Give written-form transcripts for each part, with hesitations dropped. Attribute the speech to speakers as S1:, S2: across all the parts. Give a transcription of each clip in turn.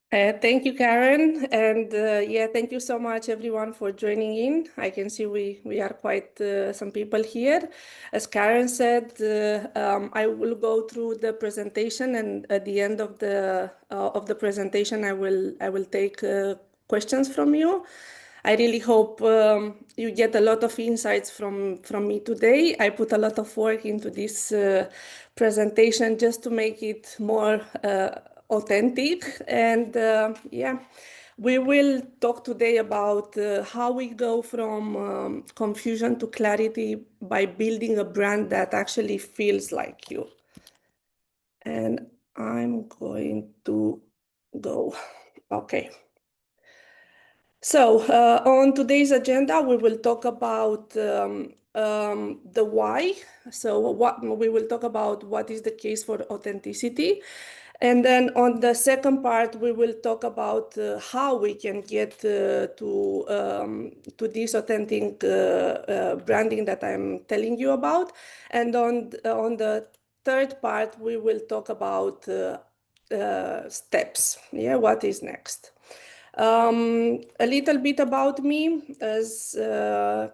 S1: Thank you, Karen. And yeah, thank you so much, everyone, for joining in. I can see we are quite some people here. As Karen said, I will go through the presentation, and at the end of the presentation, I will take questions from you. I really hope you get a lot of insights from me today. I put a lot of work into this presentation just to make it more authentic. And yeah, we will talk today about how we go from confusion to clarity by building a brand that actually feels like you. And I'm going to go. Okay. So, on today's agenda, we will talk about the why. So, what we will talk about what is the case for authenticity. And then on the second part, we will talk about how we can get to this authentic branding that I'm telling you about. And on the third part, we will talk about steps. Yeah, what is next? A little bit about me. As Karen,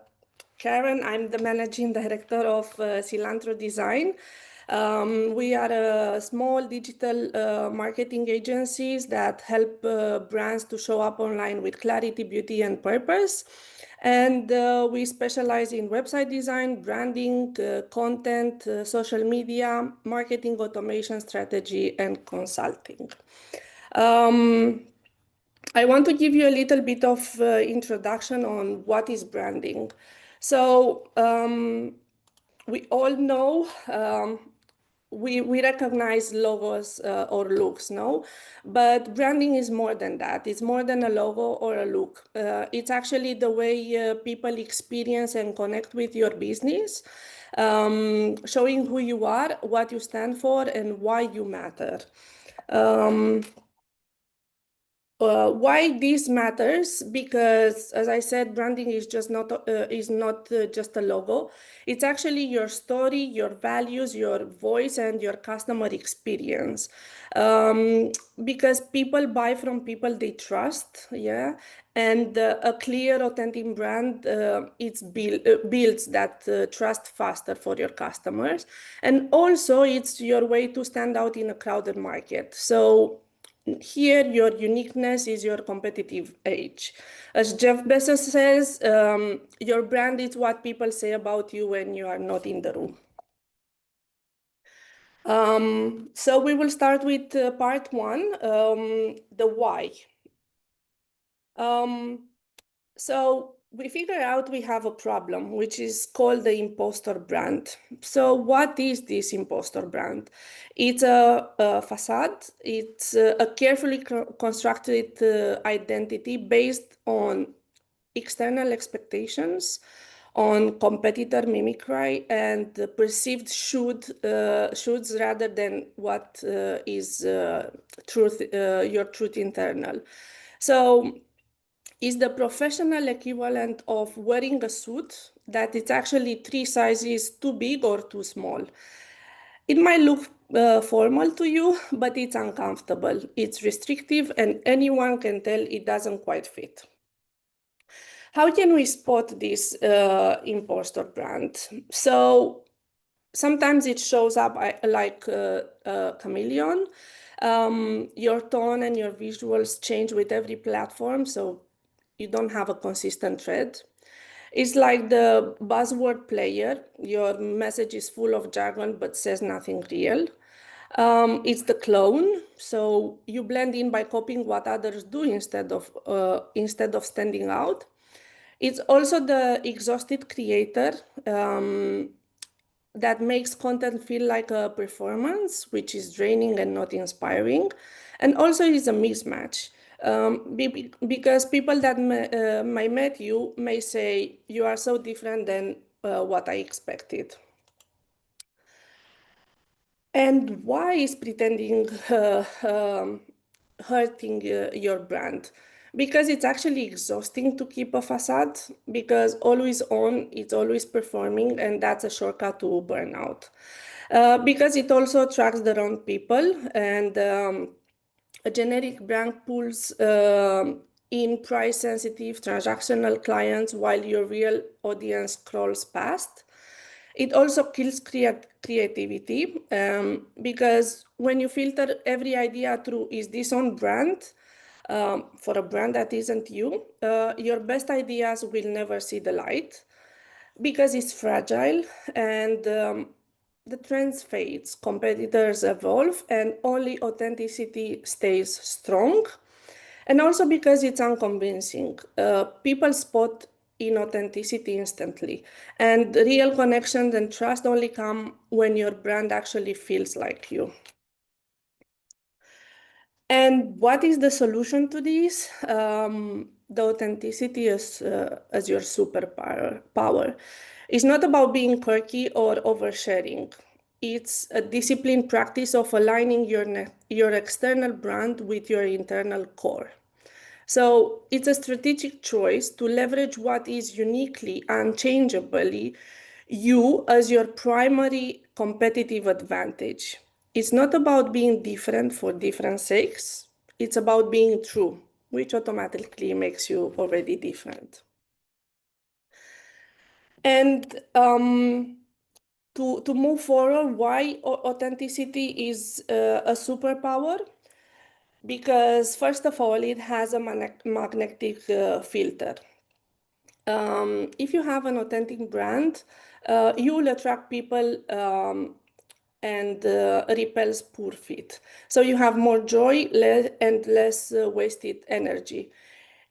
S1: I'm the managing director of Cilantro Design. We are a small digital marketing agencies that help brands to show up online with clarity, beauty, and purpose. And we specialize in website design, branding, content, social media, marketing automation strategy, and consulting. I want to give you a little bit of introduction on what is branding. So we all know we recognize logos or looks, no? But branding is more than that. It's more than a logo or a look. It's actually the way people experience and connect with your business, showing who you are, what you stand for, and why you matter. Why this matters? Because, as I said, branding is just not just a logo. It's actually your story, your values, your voice, and your customer experience. Um, because people buy from people they trust, yeah, and a clear, authentic brand builds that trust faster for your customers, and also it's your way to stand out in a crowded market. So here, your uniqueness is your competitive edge. As Jeff Bezos says, your brand is what people say about you when you are not in the room. So we will start with part one, the why. So we figure out we have a problem, which is called the imposter brand. So what is this imposter brand? It's a facade. It's a carefully constructed identity based on external expectations, on competitor mimicry, and perceived shoulds rather than what is your truth internal. So is the professional equivalent of wearing a suit that it's actually 3 sizes too big or too small. It might look formal to you, but it's uncomfortable. It's restrictive, and anyone can tell it doesn't quite fit. How can we spot this imposter brand? So sometimes it shows up like a chameleon. Your tone and your visuals change with every platform, so you don't have a consistent thread. It's like the buzzword player. Your message is full of jargon but says nothing real. It's the clone, so you blend in by copying what others do instead of standing out. It's also the exhausted creator that makes content feel like a performance, which is draining and not inspiring. And also is a mismatch. Because people that might met you may say, you are so different than what I expected. And why is pretending hurting your brand? Because it's actually exhausting to keep a facade, because always on, it's always performing, and that's a shortcut to burnout. Because it also attracts the wrong people, and A generic brand pulls in price-sensitive transactional clients while your real audience scrolls past. It also kills creativity because when you filter every idea through, is this on brand? For a brand that isn't you, your best ideas will never see the light because it's fragile and the trends fades, competitors evolve, and only authenticity stays strong. And also because it's unconvincing. People spot inauthenticity instantly. And real connections and trust only come when your brand actually feels like you. And what is the solution to this? The authenticity is as your superpower. It's not about being quirky or oversharing. It's a disciplined practice of aligning your external brand with your internal core. So it's a strategic choice to leverage what is uniquely, unchangeably you as your primary competitive advantage. It's not about being different for different sakes. It's about being true, which automatically makes you already different. And to move forward, why authenticity is a superpower? Because first of all, it has a magnetic filter. If you have an authentic brand, you will attract people and repels poor fit. So you have more joy and less wasted energy.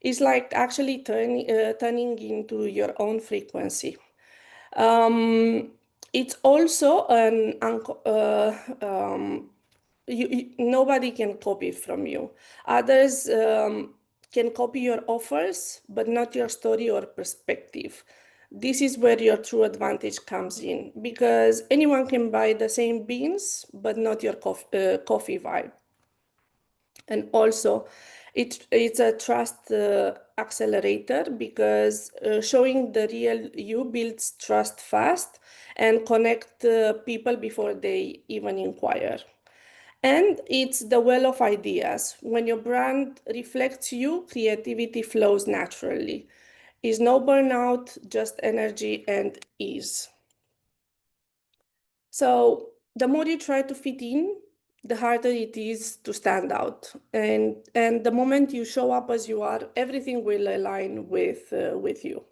S1: It's like actually turning into your own frequency. Um, it's also nobody can copy from you. Others can copy your offers, but not your story or perspective. This is where your true advantage comes in because anyone can buy the same beans, but not your coffee vibe. And also, it's a trust accelerator because showing the real you builds trust fast and connect people before they even inquire. And it's the well of ideas. When your brand reflects you, creativity flows naturally. Is no burnout, just energy and ease. So the more you try to fit in, the harder it is to stand out. And the moment you show up as you are, everything will align with you.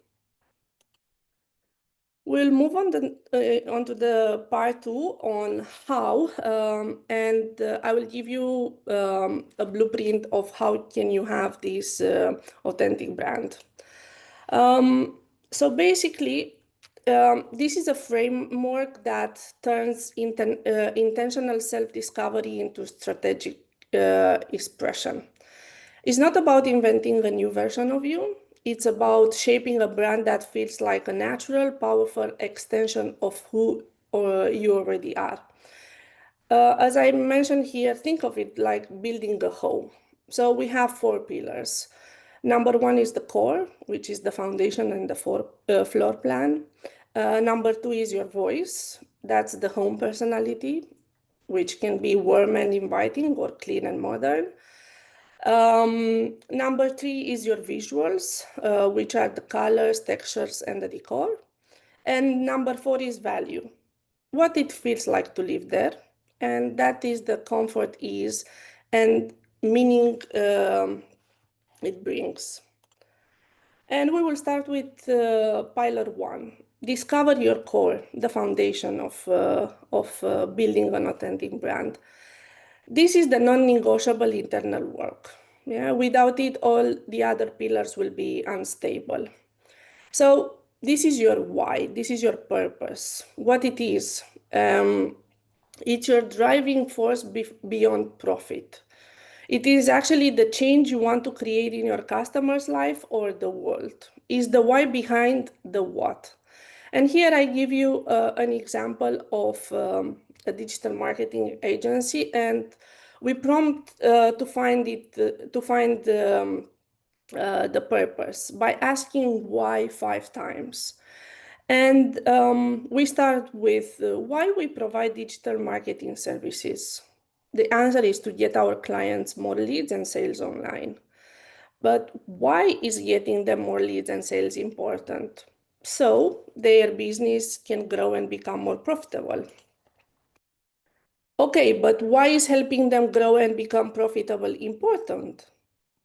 S1: We'll move on to the part two on how, and I will give you a blueprint of how can you have this authentic brand. So basically, this is a framework that turns intentional self-discovery into strategic expression. It's not about inventing a new version of you. It's about shaping a brand that feels like a natural, powerful extension of who you already are. As I mentioned here, think of it like building a home. So we have four pillars. Number one is the core, which is the foundation and the floor plan. Number two is your voice. That's the home personality, which can be warm and inviting or clean and modern. Number three is your visuals, which are the colors, textures, and the decor. And number four is value, what it feels like to live there. And that is the comfort, ease, and meaning it brings. And we will start with pillar one. Discover your core, the foundation of building an authentic brand. This is the non-negotiable internal work. Yeah, without it, all the other pillars will be unstable. So this is your why. This is your purpose. What it is. It's your driving force beyond profit. It is actually the change you want to create in your customer's life or the world. Is the why behind the what. And here I give you an example of a digital marketing agency, and we prompt to find the purpose by asking why 5 times. And we start with why we provide digital marketing services. The answer is to get our clients more leads and sales online. But why is getting them more leads and sales important? So their business can grow and become more profitable. Okay, but why is helping them grow and become profitable important?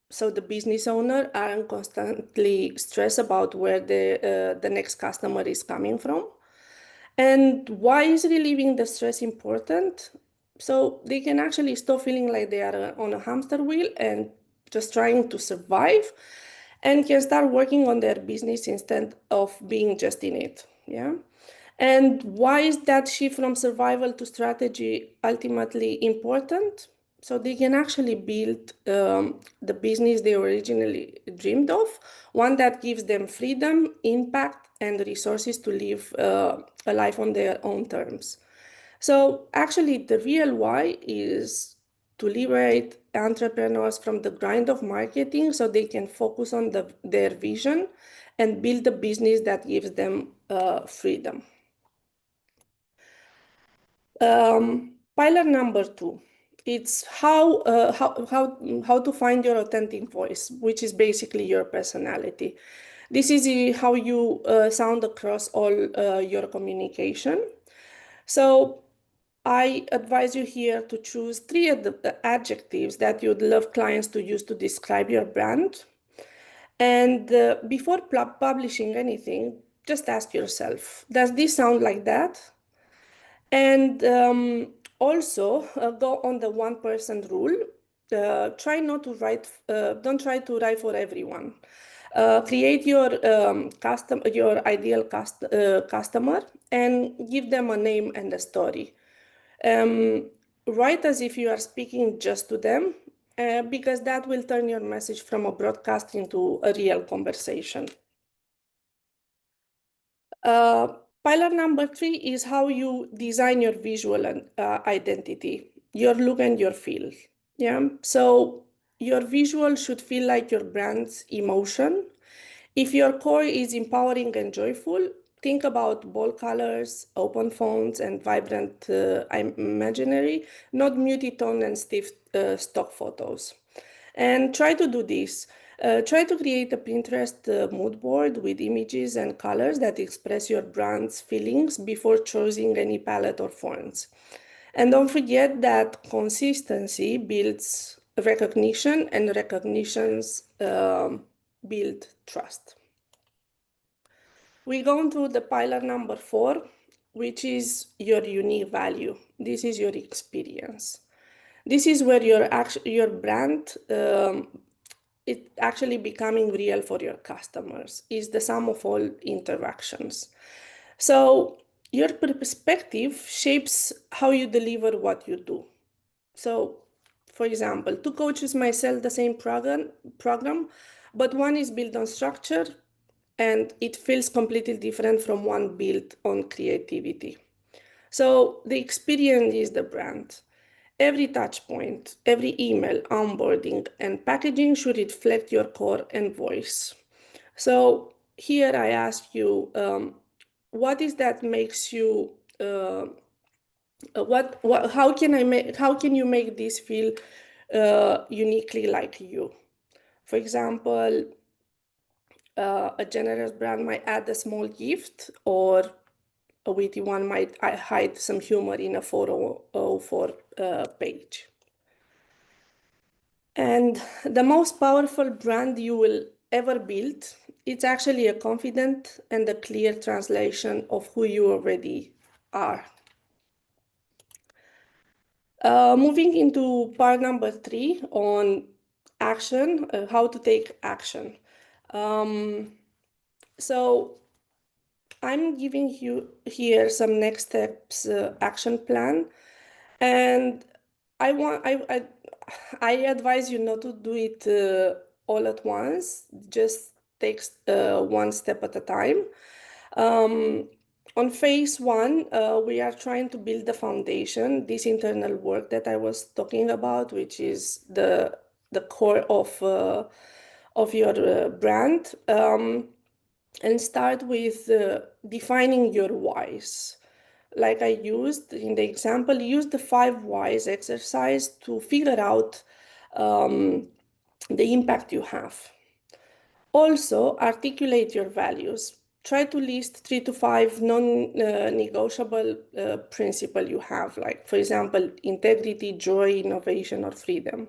S1: So the business owner aren't constantly stressed about where the next customer is coming from. And why is relieving the stress important? So they can actually stop feeling like they are on a hamster wheel and just trying to survive, and can start working on their business instead of being just in it. Yeah. And why is that shift from survival to strategy ultimately important? So they can actually build the business they originally dreamed of, one that gives them freedom, impact, and resources to live a life on their own terms. So actually, the real why is to liberate entrepreneurs from the grind of marketing so they can focus on their vision and build a business that gives them freedom. Pillar number two, it's how to find your authentic voice, which is basically your personality. This is how you sound across all your communication. So I advise you here to choose three adjectives that you'd love clients to use to describe your brand. And before publishing anything, just ask yourself, does this sound like that? And also go on the one person rule. Try not to write, don't try to write for everyone. Create your ideal customer and give them a name and a story. Write as if you are speaking just to them, because that will turn your message from a broadcast into a real conversation. Uh, Pillar number three is how you design your visual identity, your look and your feel. Yeah. So your visual should feel like your brand's emotion. If your core is empowering and joyful, think about bold colors, open fonts, and vibrant imaginary, not muted tone and stiff stock photos. And try to do this. Try to create a Pinterest mood board with images and colors that express your brand's feelings before choosing any palette or fonts. And don't forget that consistency builds recognition, and recognitions build trust. We go into the pillar number four, which is your unique value. This is your experience. This is where your brand it actually becoming real for your customers, is the sum of all interactions. So your perspective shapes how you deliver what you do. So, for example, two coaches might sell the same program, but one is built on structure and it feels completely different from one built on creativity. So the experience is the brand. Every touch point, every email, onboarding, and packaging should reflect your core and voice. So here I ask you, what is that makes you, how can you make this feel uniquely like you? For example, a generous brand might add a small gift, or a witty one might hide some humor in a photo for page. And the most powerful brand you will ever build, it's actually a confident and a clear translation of who you already are. Moving into part number three on action, how to take action. So I'm giving you here some next steps action plan, and I advise you not to do it all at once. Just take one step at a time. On phase one, we are trying to build the foundation, this internal work that I was talking about, which is the core of your brand, and start with defining your whys. like I used in the example, use the 5 whys exercise to figure out the impact you have. Also, articulate your values. Try to list 3 to 5 non-negotiable principles you have, like, for example, integrity, joy, innovation, or freedom.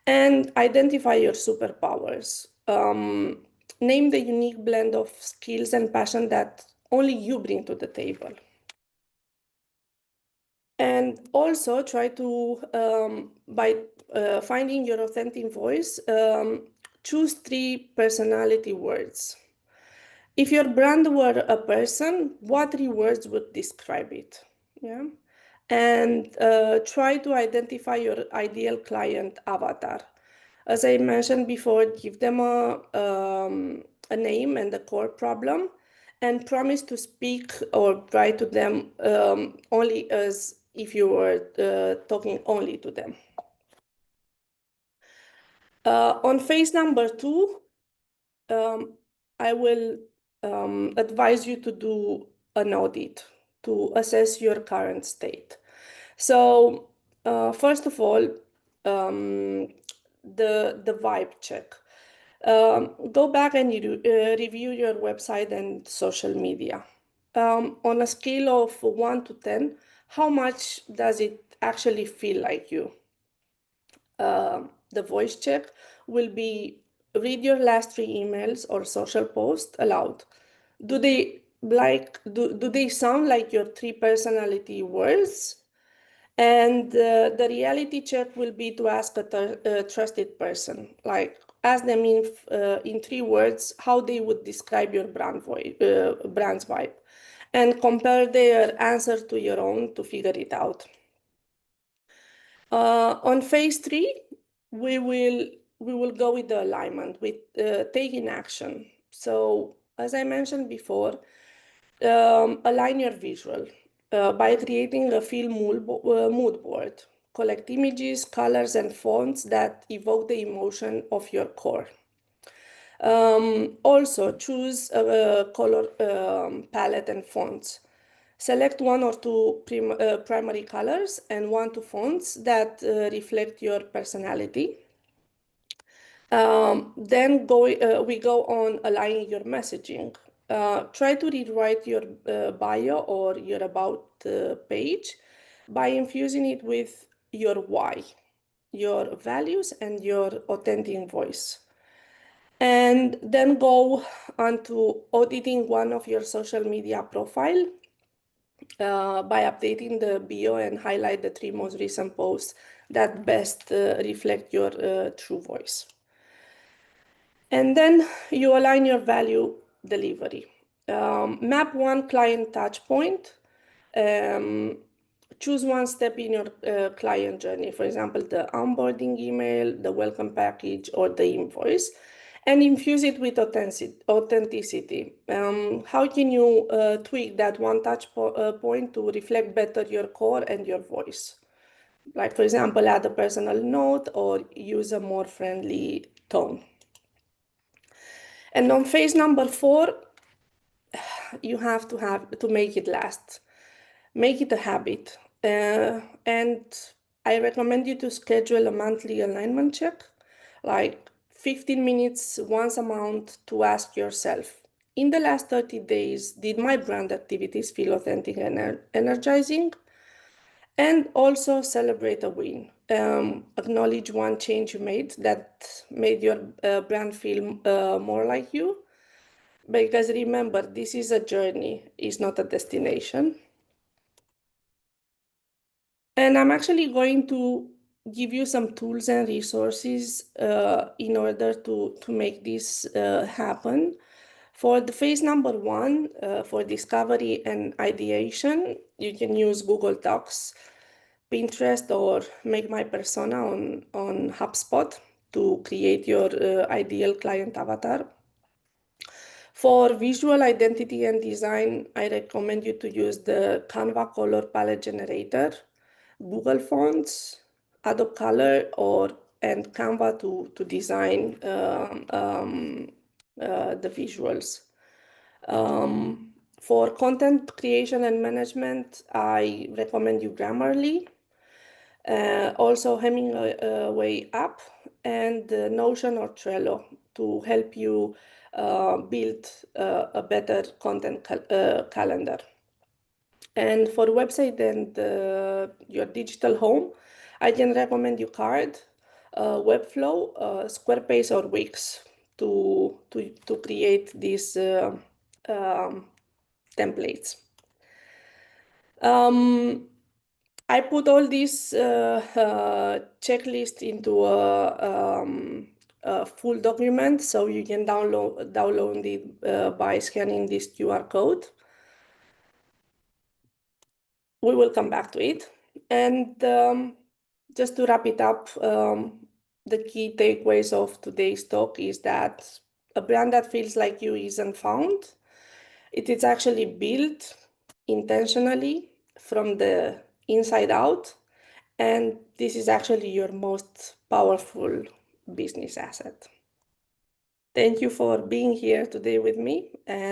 S1: And identify your superpowers. Name the unique blend of skills and passion that only you bring to the table. And also try to, by finding your authentic voice, choose 3 personality words. If your brand were a person, what 3 words would describe it? Yeah. And try to identify your ideal client avatar. As I mentioned before, give them a name and a core problem, and promise to speak or write to them only as if you were talking only to them. On phase number 2, I will advise you to do an audit to assess your current state. So first of all, the vibe check. Go back and review your website and social media. On a scale of 1 to 10, how much does it actually feel like you? The voice check will be read your last 3 emails or social posts aloud. Do they sound like your 3 personality words? And the reality check will be to ask a trusted person, like ask them in 3 words how they would describe your brand's vibe, and compare their answer to your own to figure it out. On phase 3, we will go with the alignment, with taking action. So as I mentioned before, align your visual by creating a feel mood board. Collect images, colors, and fonts that evoke the emotion of your core. Also, choose a color palette and fonts. Select 1 or 2 primary colors and 1 to fonts that reflect your personality. Then we go on aligning your messaging. Try to rewrite your bio or your about page by infusing it with your why, your values, and your authentic voice. And then go on to auditing one of your social media profile by updating the bio and highlight the 3 most recent posts that best reflect your true voice. And then you align your value delivery. Map 1 client touch point. Choose 1 step in your client journey, for example, the onboarding email, the welcome package, or the invoice, and infuse it with authenticity. How can you tweak that 1 touch point to reflect better your core and your voice? Like, for example, add a personal note or use a more friendly tone. And on phase number 4, you have to make it last. Make it a habit. And I recommend you to schedule a monthly alignment check, like 15 minutes once a month, to ask yourself, in the last 30 days, did my brand activities feel authentic and energizing? And also celebrate a win. Acknowledge 1 change you made that made your brand feel more like you. Because remember, this is a journey, it's not a destination. And I'm actually going to give you some tools and resources in order to make this happen. For the phase number 1, for discovery and ideation, you can use Google Docs, Pinterest, or Make My Persona on HubSpot to create your ideal client avatar. For visual identity and design, I recommend you to use the Canva color palette generator, Google Fonts, Adobe Color, and Canva to design the visuals. For content creation and management, I recommend you Grammarly, also Hemingway app, and Notion or Trello to help you build a better content calendar. And for website and your digital home, I can recommend you Card, Webflow, Squarespace, or Wix to create these templates. I put all these checklist into a full document, so you can download it by scanning this QR code. We will come back to it. And just to wrap it up, the key takeaways of today's talk is that a brand that feels like you isn't found. It is actually built intentionally from the inside out. And this is actually your most powerful business asset. Thank you for being here today with me. And